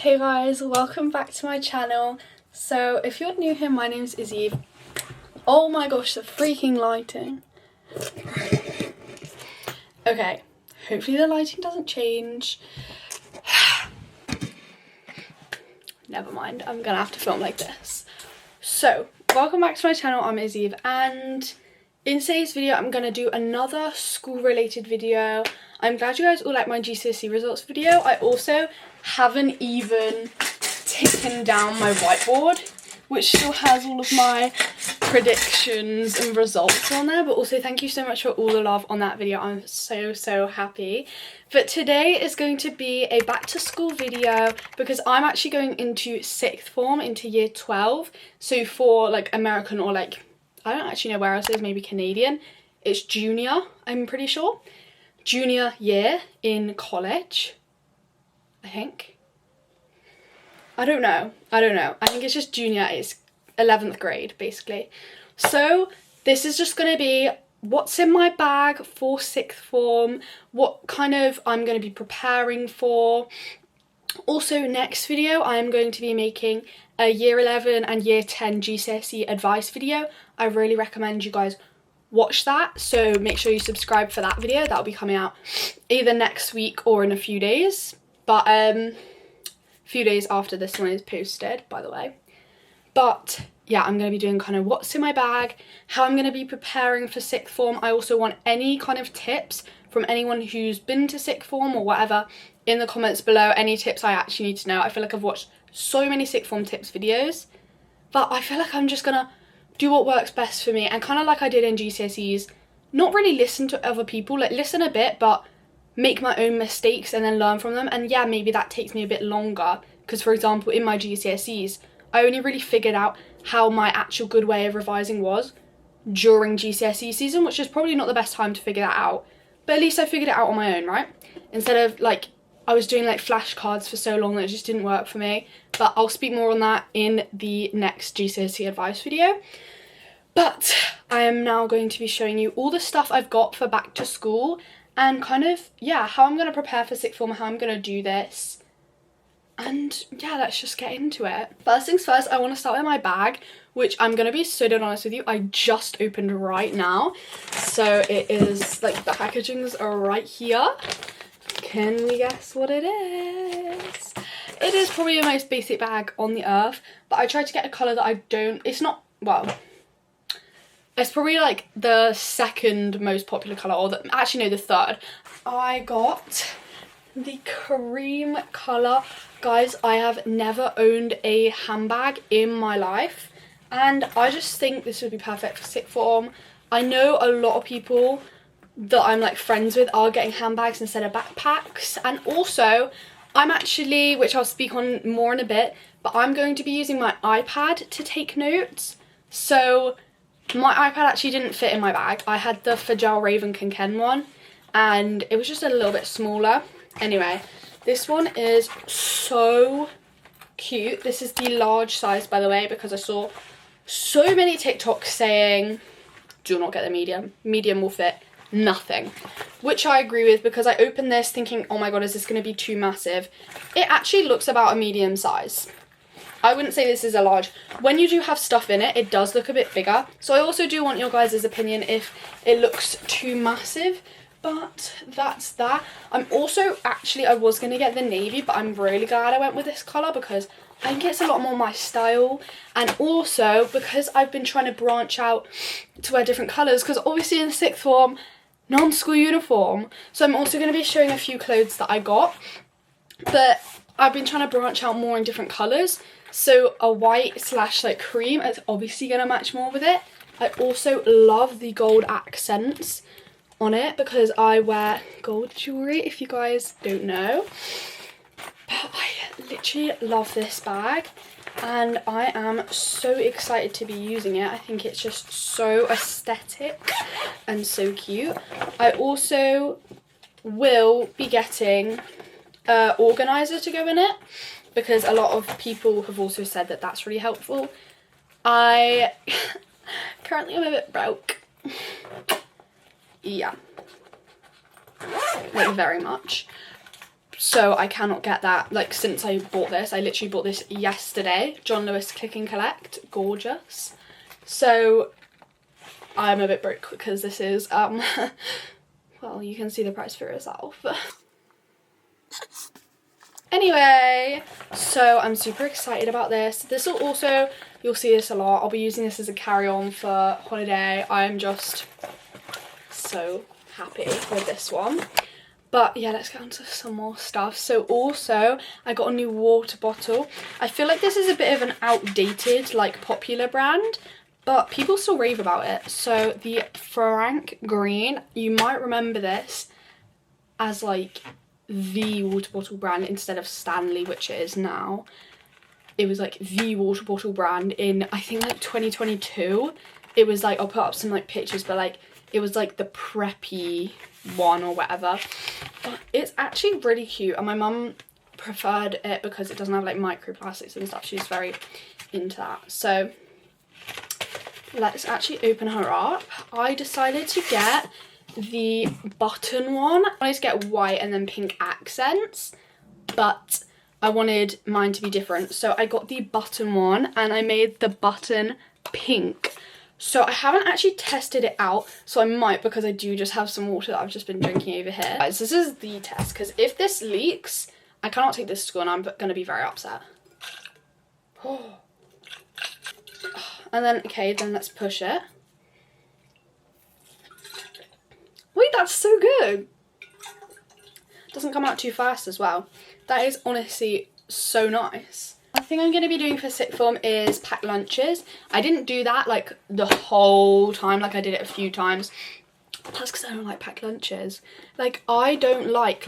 Hey guys, welcome back to my channel. So if you're new here, my name's Izzy. Oh my gosh, the freaking lighting. Okay, hopefully the lighting doesn't change. Never mind, I'm gonna have to film like this. So, welcome back to my channel, I'm Izzy, and in today's video I'm gonna do another school related video. I'm glad you guys all like my GCSE results video. I also haven't even taken down my whiteboard, which still has all of my predictions and results on there, but also thank you so much for all the love on that video. I'm so happy. But today is going to be a back to school video because I'm actually going into sixth form, into year 12. So for like American or like, I don't actually know where else it is, maybe Canadian, it's junior, I'm pretty sure. Junior year in college, I think. I don't know. I think it's just junior, it's 11th grade basically. So this is just going to be what's in my bag for sixth form, what kind of I'm going to be preparing for. Also next video I'm going to be making a year 11 and year 10 GCSE advice video. I really recommend you guys watch that, so make sure you subscribe for that video. That'll be coming out either next week or in a few days, but a few days after this one is posted, by the way. But yeah, I'm going to be doing kind of what's in my bag, how I'm going to be preparing for sixth form. I also want any kind of tips from anyone who's been to sixth form or whatever in the comments below. Any tips I actually need to know. I feel like I've watched so many sixth form tips videos, but I feel like I'm just gonna do what works best for me, and kind of like I did in GCSEs, not really listen to other people, like listen a bit but make my own mistakes and then learn from them. And yeah, maybe that takes me a bit longer because, for example, in my GCSEs I only really figured out how my actual good way of revising was during GCSE season, which is probably not the best time to figure that out, but at least I figured it out on my own, right? Instead of like I was doing like flashcards for so long that it just didn't work for me. But I'll speak more on that in the next GCSE advice video. But I am now going to be showing you all the stuff I've got for back to school and kind of, yeah, how I'm going to prepare for sixth form, how I'm going to do this. And yeah, let's just get into it. First things first, I want to start with my bag, which I'm going to be so dead honest with you, I just opened right now. So it is like the packagings are right here. Can we guess what it is? It is probably the most basic bag on the earth, but I tried to get a colour that I don't, it's not, well, it's probably like the second most popular colour, or actually no, the third. I got the cream colour. Guys, I have never owned a handbag in my life, and I just think this would be perfect for sixth form. I know a lot of people that I'm like friends with are getting handbags instead of backpacks, and also I'm actually, which I'll speak on more in a bit, but I'm going to be using my iPad to take notes. So my iPad actually didn't fit in my bag. I had the Fajal Raven Ken one and it was just a little bit smaller. Anyway, this one is so cute. This is the large size, by the way, because I saw so many TikToks saying do not get the medium. Medium will fit nothing, which I agree with, because I opened this thinking, oh my god, is this going to be too massive? It actually looks about a medium size. I wouldn't say this is a large. When you do have stuff in it, it does look a bit bigger. So I also do want your guys' opinion if it looks too massive, but that's that. I'm also, actually, I was going to get the navy, but I'm really glad I went with this colour because I think it's a lot more my style, and also because I've been trying to branch out to wear different colours, because obviously in sixth form, non-school uniform, so I'm also going to be showing a few clothes that I got, but I've been trying to branch out more in different colours. So a white slash like cream is obviously going to match more with it. I also love the gold accents on it because I wear gold jewellery, if you guys don't know. But I literally love this bag and I am so excited to be using it. I think it's just so aesthetic and so cute. I also will be getting an organiser to go in it, because a lot of people have also said that that's really helpful. I currently am a bit broke. Yeah, like very much. so I cannot get that like since I bought this. I literally bought this yesterday. John Lewis Click and Collect, gorgeous. So I'm a bit broke because this is well, you can see the price for yourself. Anyway, so I'm super excited about this. This will also, you'll see this a lot, I'll be using this as a carry-on for holiday. I'm just so happy with this one. But yeah, let's get on to some more stuff. So also, I got a new water bottle. I feel like this is a bit of an outdated, like, popular brand, but people still rave about it. So the Frank Green, you might remember this as like the water bottle brand instead of Stanley, which it is now. It was like the water bottle brand in, I think, like 2022. It was like, I'll put up some like pictures, but like it was like the preppy one or whatever. But it's actually really cute, and my mum preferred it because it doesn't have like microplastics and stuff. She's very into that. So let's actually open her up. I decided to get the button one. I wanted to get white and then pink accents, but I wanted mine to be different. So I got the button one and I made the button pink. So I haven't actually tested it out, so I might, because I do just have some water that I've just been drinking over here. Guys, this is the test, because if this leaks, I cannot take this to school and I'm going to be very upset. And then, okay, then let's push it. Wait, that's so good. Doesn't come out too fast as well. That is honestly so nice. The thing I'm going to be doing for sixth form is pack lunches. I didn't do that like the whole time, like I did it a few times. That's because I don't like packed lunches. Like, I don't like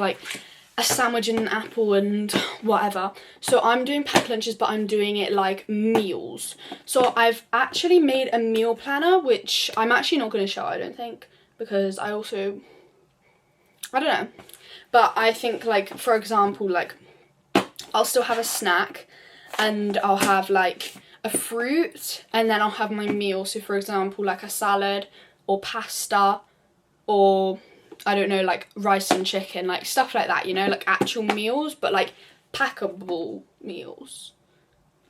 a sandwich and an apple and whatever. So I'm doing packed lunches, but I'm doing it like meals. So I've actually made a meal planner, which I'm actually not going to show, I don't think, because I don't know. But I think, like, for example, like, I'll still have a snack and I'll have like a fruit and then I'll have my meal. So for example, like a salad or pasta or, I don't know, like rice and chicken, like stuff like that, you know, like actual meals, but like packable meals,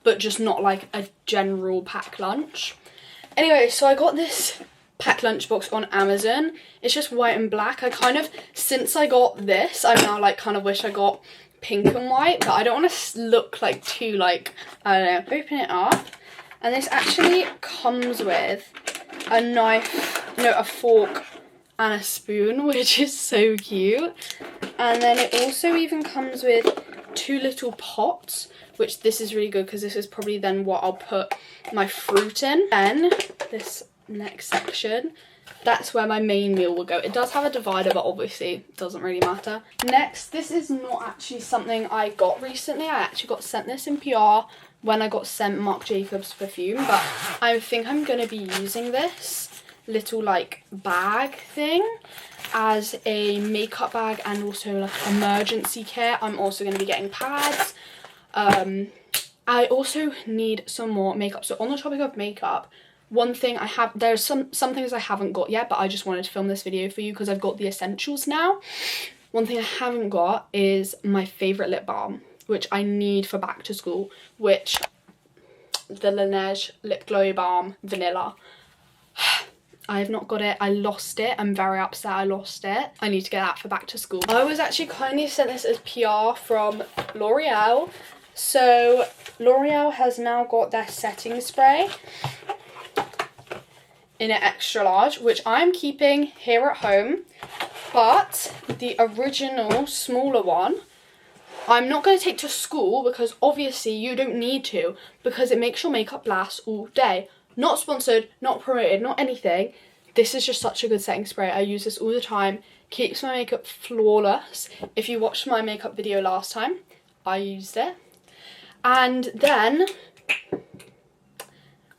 but just not like a general pack lunch. Anyway, so I got this pack lunch box on Amazon. It's just white and black. I kind of, since I got this, I now like kind of wish I got pink and white, but I don't want to look like too, like, I don't know. Open it up, and this actually comes with a knife, no, a fork and a spoon, which is so cute. And then it also even comes with 2 little pots, which this is really good because this is probably then what I'll put my fruit in. Then this next section, that's where my main meal will go. It does have a divider, but obviously it doesn't really matter. Next, this is not actually something I got recently. I actually got sent this in PR when I got sent Marc Jacobs perfume, but I think I'm going to be using this little like bag thing as a makeup bag and also like emergency kit. I'm also going to be getting pads. I also need some more makeup. So on the topic of makeup, one thing I have, there's some things I haven't got yet, but I just wanted to film this video for you because I've got the essentials now. One thing I haven't got is my favourite lip balm, which I need for back to school, which the Laneige Lip Glow Balm Vanilla. I have not got it. I lost it. I'm very upset I lost it. I need to get that for back to school. I was actually kindly sent this as PR from L'Oreal. So L'Oreal has now got their setting spray in an extra large, which I'm keeping here at home, but the original smaller one I'm not going to take to school because obviously you don't need to, because it makes your makeup last all day. Not sponsored, not promoted, not anything. This is just such a good setting spray. I use this all the time. Keeps my makeup flawless. If you watched my makeup video last time, I used it. And then,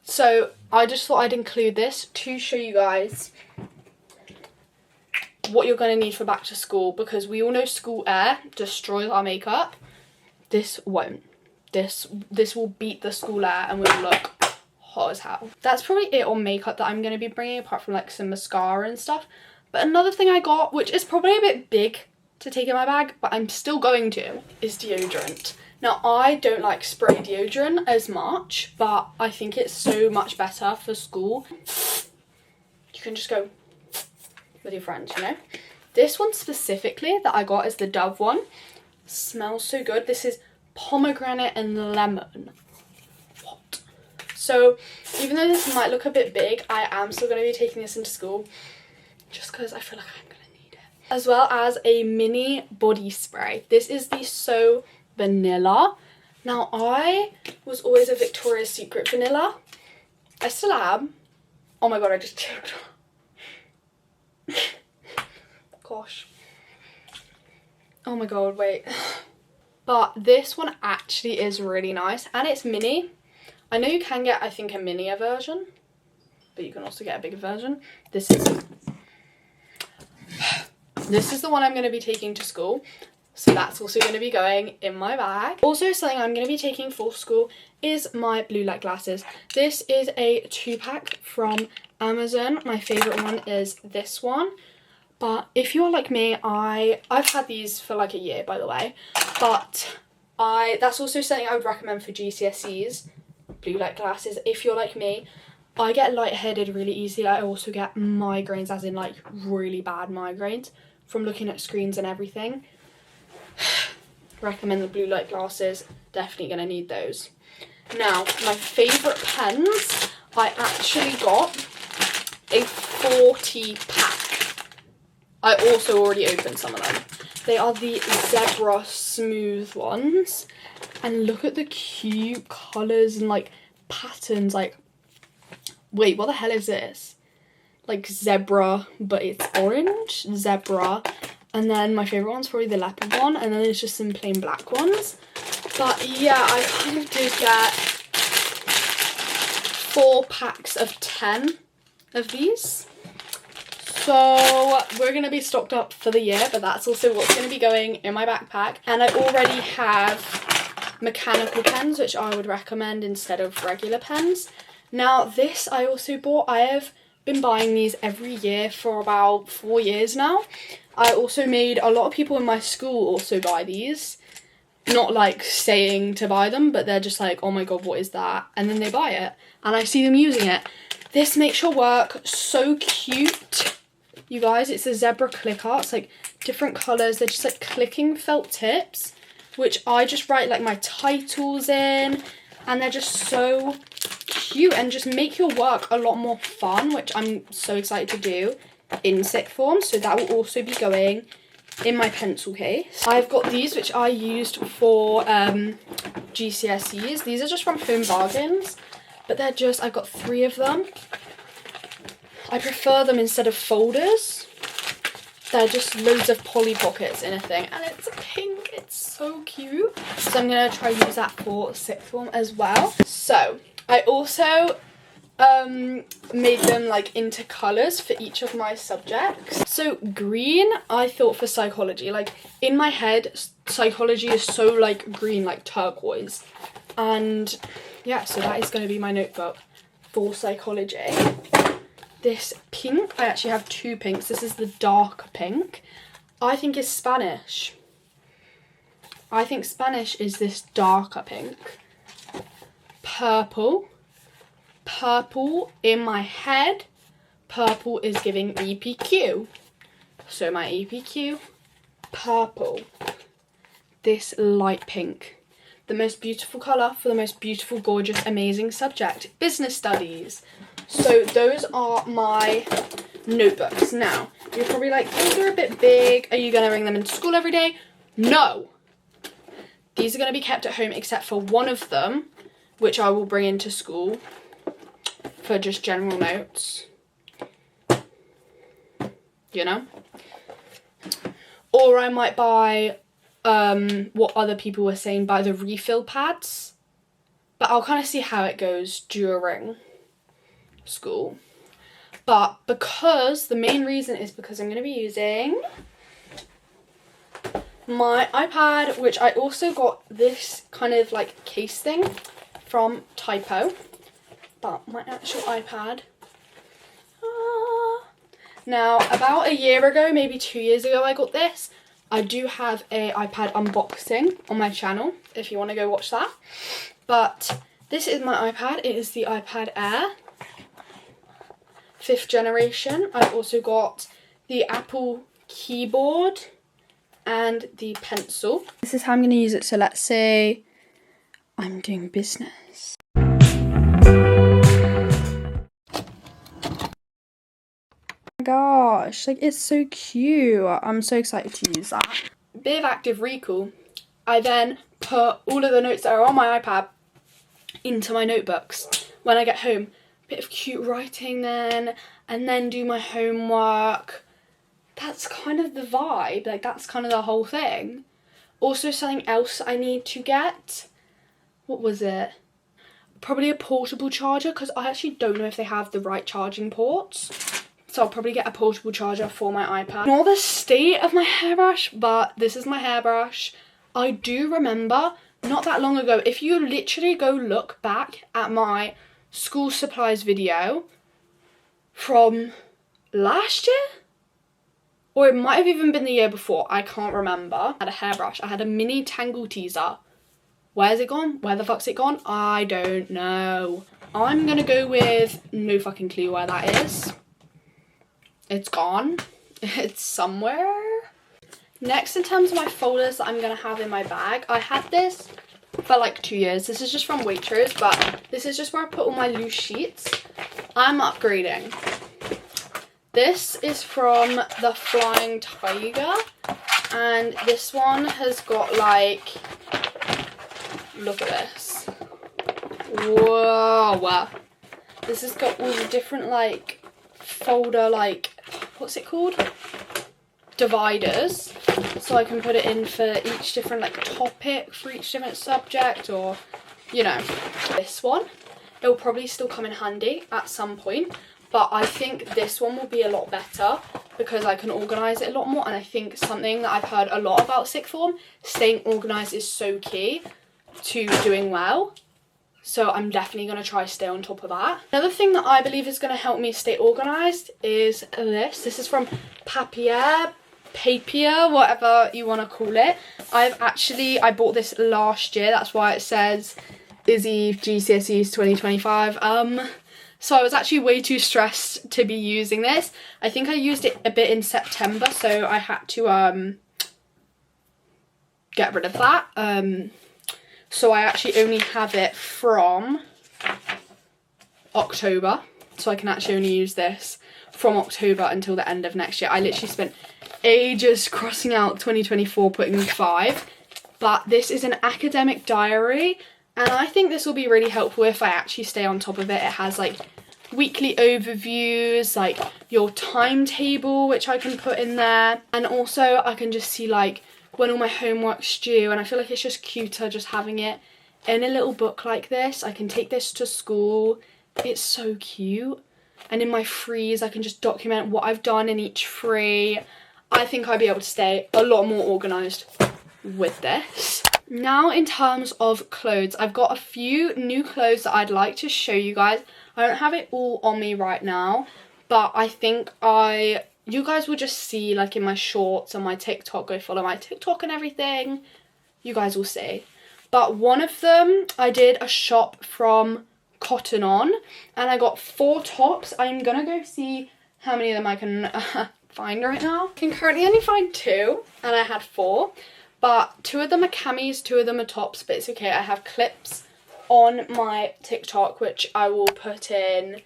so I just thought I'd include this to show you guys what you're going to need for back to school, because we all know school air destroys our makeup. This won't. This will beat the school air and will look hot as hell. That's probably it on makeup that I'm going to be bringing, apart from like some mascara and stuff. But another thing I got, which is probably a bit big to take in my bag, but I'm still going to, is deodorant. Now, I don't like spray deodorant as much, but I think it's so much better for school. You can just go with your friends, you know? This one specifically that I got is the Dove one. Smells so good. This is pomegranate and lemon. What? So, even though this might look a bit big, I am still going to be taking this into school just because I feel like I'm going to need it. As well as a mini body spray. This is the So Vanilla. Now, I was always a Victoria's Secret vanilla. I still am. Oh my god, I just choked. Gosh. Oh my god, wait. But this one actually is really nice, and it's mini. I know you can get, I think, a mini version, but you can also get a bigger version. This is the one I'm going to be taking to school, so that's also going to be going in my bag. Also, something I'm going to be taking for school is my blue light glasses. This is a 2-pack from Amazon. My favourite one is this one. But if you're like me, I've had these for like a year, by the way. But that's also something I would recommend for GCSEs, blue light glasses. If you're like me, I get lightheaded really easily. I also get migraines, as in like really bad migraines from looking at screens and everything. Recommend the blue light glasses. Definitely gonna need those. Now, my favourite pens, I actually got a 40-pack. I also already opened some of them. They are the Zebra Smooth ones. And look at the cute colours and like patterns. Like, wait, what the hell is this? Like zebra, but it's orange. Zebra. And then my favourite one's probably the leopard one. And then it's just some plain black ones. But yeah, I kind of did get 4 packs of 10 of these. So we're going to be stocked up for the year, but that's also what's going to be going in my backpack. And I already have mechanical pens, which I would recommend instead of regular pens. Now this I also bought. I have been buying these every year for about 4 years now. I also made a lot of people in my school also buy these. Not like saying to buy them, but they're just like, oh my god, what is that? And then they buy it and I see them using it. This makes your work so cute. You guys, it's a zebra click art. It's like different colours. They're just like clicking felt tips, which I just write like my titles in. And they're just so cute and just make your work a lot more fun, which I'm so excited to do in sixth form. So that will also be going in my pencil case. I've got these, which I used for GCSEs. These are just from Home Bargains, but they're just, I've got 3 of them. I prefer them instead of folders. They're just loads of Polly Pockets in a thing, and it's pink. It's so cute. So I'm gonna try use that for sixth form as well. So I also made them like into colours for each of my subjects. So green, I thought for psychology. Like in my head, psychology is so like green, like turquoise. And yeah, so that is going to be my notebook for psychology. This pink, I actually have 2 pinks. This is the darker pink. I think is Spanish. I think Spanish is this darker pink. Purple. Purple, in my head, purple is giving EPQ. So my EPQ, purple. This light pink. The most beautiful colour for the most beautiful, gorgeous, amazing subject. Business studies. So those are my notebooks. Now, you're probably like, those are a bit big. Are you going to bring them into school every day? No. These are going to be kept at home except for one of them, which I will bring into school for just general notes. You know? Or I might buy, what other people were saying, buy the refill pads. But I'll kind of see how it goes during school. But because the main reason is because I'm going to be using my iPad, which I also got this kind of like case thing from Typo, but my actual iPad. Now about a year ago, maybe 2 years ago, I got this, I do have a iPad unboxing on my channel if you want to go watch that. But this is my iPad. It is the iPad Air 5th generation. I've also got the Apple keyboard and the pencil. This is how I'm going to use it. So let's say I'm doing business. Gosh, like it's so cute. I'm so excited to use that. Bit of active recall. I then put all of the notes that are on my iPad into my notebooks when I get home. Bit of cute writing then, and then do my homework. That's kind of the vibe, like that's kind of the whole thing. Also something else I need to get, what was it? Probably a portable charger, because I actually don't know if they have the right charging ports. So I'll probably get a portable charger for my iPad. Not the state of my hairbrush, but this is my hairbrush. I do remember not that long ago, if you literally go look back at my school supplies video from last year, or it might have even been the year before, I can't remember. I had a hairbrush, I had a mini tangle teaser. Where's it gone? Where the fuck's it gone? I don't know. I'm gonna go with no fucking clue where that is. It's gone. It's somewhere. Next, in terms of my folders that I'm going to have in my bag, I had this for like 2 years. This is just from Waitrose, but this is just where I put all my loose sheets. I'm upgrading. This is from the Flying Tiger, and this one has got like, look at this. Whoa. This has got all the different like folder, like, what's it called? Dividers. So I can put it in for each different like topic, for each different subject, or, you know. This one, it will probably still come in handy at some point, but I think this one will be a lot better because I can organise it a lot more. And I think something that I've heard a lot about sixth form, staying organised is so key to doing well. So I'm definitely going to try to stay on top of that. Another thing that I believe is going to help me stay organised is this. This is from Papier, whatever you want to call it. I bought this last year. That's why it says Izzy GCSEs 2025. So I was actually way too stressed to be using this. I think I used it a bit in September, so I had to get rid of that. So I actually only have it from October. So I can actually only use this from October until the end of next year. I literally spent ages crossing out 2024, putting 5. But this is an academic diary. And I think this will be really helpful if I actually stay on top of it. It has like weekly overviews, like your timetable, which I can put in there. And also I can just see like when all my homework's due, and I feel like it's just cuter just having it in a little book like this. I can take this to school. It's so cute. And in my frees, I can just document what I've done in each free. I think I'd be able to stay a lot more organised with this. Now, in terms of clothes, I've got a few new clothes that I'd like to show you guys. I don't have it all on me right now, but I think you guys will just see like in my shorts and my TikTok. Go follow my TikTok and everything. You guys will see. But one of them, I did a shop from Cotton On, and I got 4 tops. I'm gonna go see how many of them I can find right now. I can currently only find 2, and I had 4. But 2 of them are camis, 2 of them are tops, but it's okay. I have clips on my TikTok, which I will put in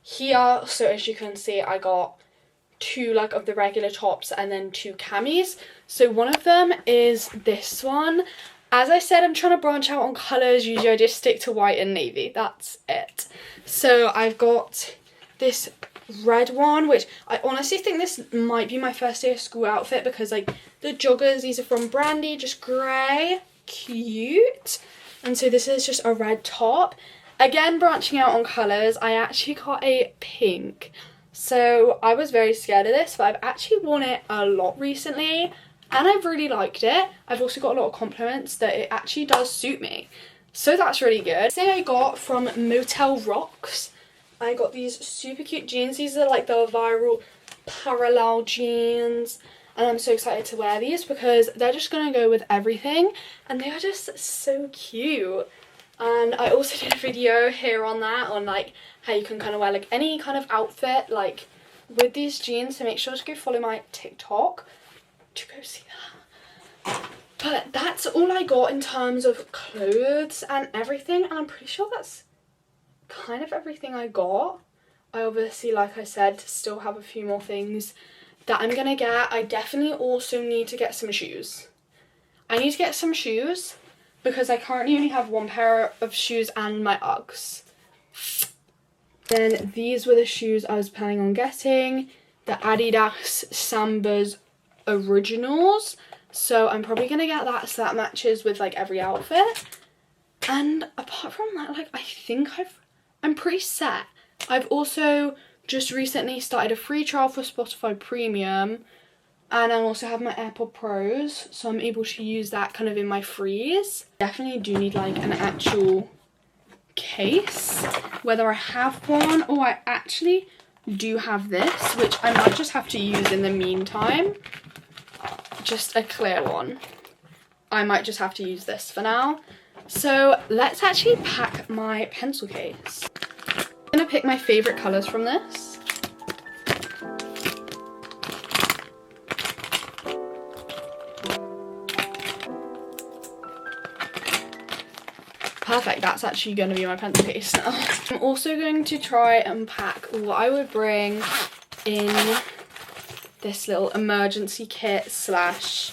here. So as you can see, I got 2 like of the regular tops and then 2 camis. So one of them is this one. As I said, I'm trying to branch out on colours. Usually I just stick to white and navy. That's it. So I've got this red one, which I honestly think this might be my first day of school outfit, because like the joggers, these are from Brandy, just grey, cute. And so this is just a red top. Again, branching out on colours, I actually got a pink. So I was very scared of this, but I've actually worn it a lot recently and I've really liked it. I've also got a lot of compliments that it actually does suit me. So that's really good. Thing I got from Motel Rocks, I got these super cute jeans. These are like the viral parallel jeans. and I'm so excited to wear these because they're just gonna go with everything and they are just so cute. And I also did a video here on that, on like how you can kind of wear like any kind of outfit like with these jeans, so make sure to go follow my TikTok to go see that. But that's all I got in terms of clothes and everything, and I'm pretty sure that's kind of everything I got. I obviously, like I said, still have a few more things that I'm gonna get. I definitely also need to get some shoes. I need to get some shoes because I currently only have one pair of shoes and my Uggs. Then these were the shoes I was planning on getting, the Adidas Sambas Originals. So I'm probably gonna get that so that matches with like every outfit. And apart from that, like I think I'm pretty set. I've also just recently started a free trial for Spotify Premium, and I also have my AirPod Pros, so I'm able to use that kind of in my freeze. Definitely do need like an actual case, whether I have one or I actually do have this, which I might just have to use in the meantime. Just a clear one. I might just have to use this for now. So let's actually pack my pencil case. I'm gonna pick my favorite colors from this. Perfect, that's actually going to be my pencil case now. I'm also going to try and pack what I would bring in this little emergency kit slash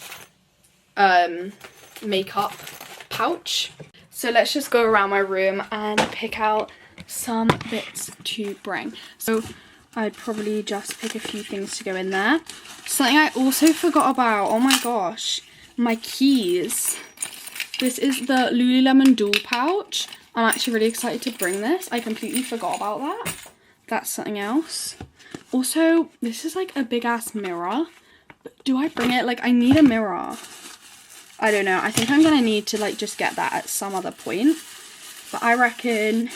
makeup pouch. So let's just go around my room and pick out some bits to bring. So I'd probably just pick a few things to go in there. Something I also forgot about, oh my gosh, my keys. This is the Lululemon Dual pouch. I'm actually really excited to bring this. I completely forgot about that. That's something else. Also, this is like a big ass mirror. But do I bring it? Like, I need a mirror. I don't know. I think I'm gonna need to like just get that at some other point. But I reckon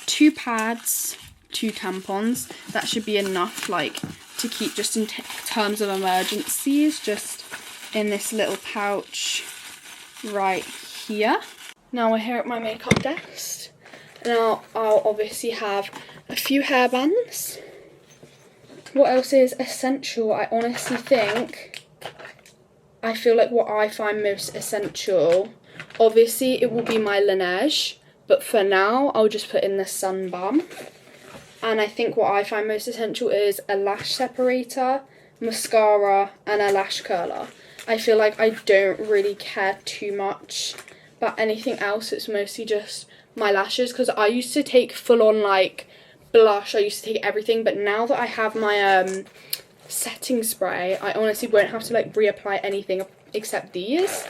2 pads, 2 tampons. That should be enough like to keep just in terms of emergencies, just in this little pouch right here. Now we're here at my makeup desk. Now I'll obviously have a few hairbands. What else is essential? I honestly think, I feel like what I find most essential, obviously it will be my Laneige, but for now I'll just put in the sun balm. And I think what I find most essential is a lash separator, mascara and a lash curler. I feel like I don't really care too much about anything else. It's mostly just my lashes, because I used to take full on like blush, I used to take everything, but now that I have my setting spray, I honestly won't have to like reapply anything except these.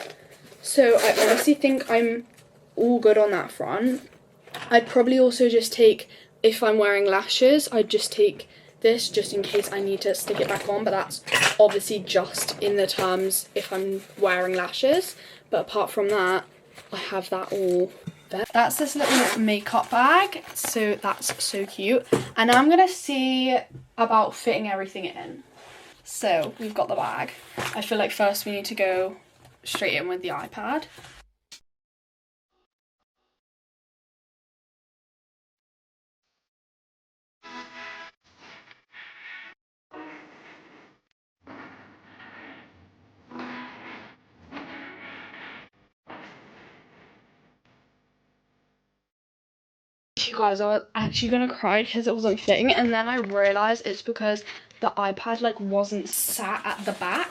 So I honestly think I'm all good on that front. I'd probably also just take, if I'm wearing lashes, I'd just take this just in case I need to stick it back on, but that's obviously just in the terms if I'm wearing lashes. But apart from that, I have that all there. That's this little makeup bag, so that's so cute. And now I'm gonna see about fitting everything in. So we've got the bag. I feel like first we need to go straight in with the iPad. You guys, I was actually gonna cry because it wasn't fitting, and then I realised it's because the iPad like wasn't sat at the back.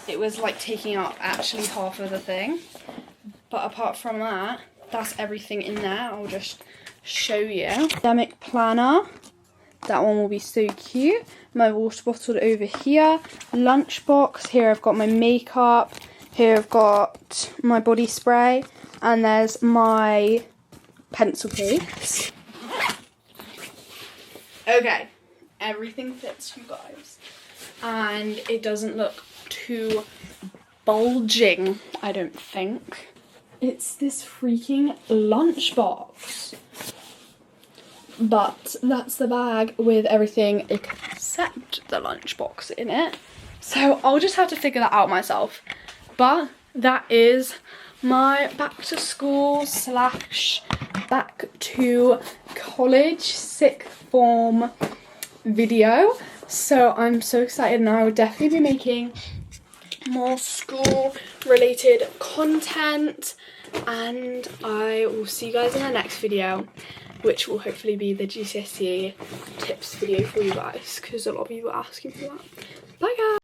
It was like taking up actually half of the thing. But apart from that, that's everything in there. I'll just show you. Academic planner. That one will be so cute. My water bottle over here. Lunchbox. Here I've got my makeup. Here I've got my body spray. And there's my pencil case. Okay, everything fits, you guys, and it doesn't look too bulging, I don't think. It's this freaking lunchbox, but that's the bag with everything except the lunchbox in it. So I'll just have to figure that out myself. But that is my back to school / back to college sixth form video. So I'm so excited, and I will definitely be making more school related content, and I will see you guys in the next video, which will hopefully be the GCSE tips video for you guys, because a lot of you were asking for that. Bye guys.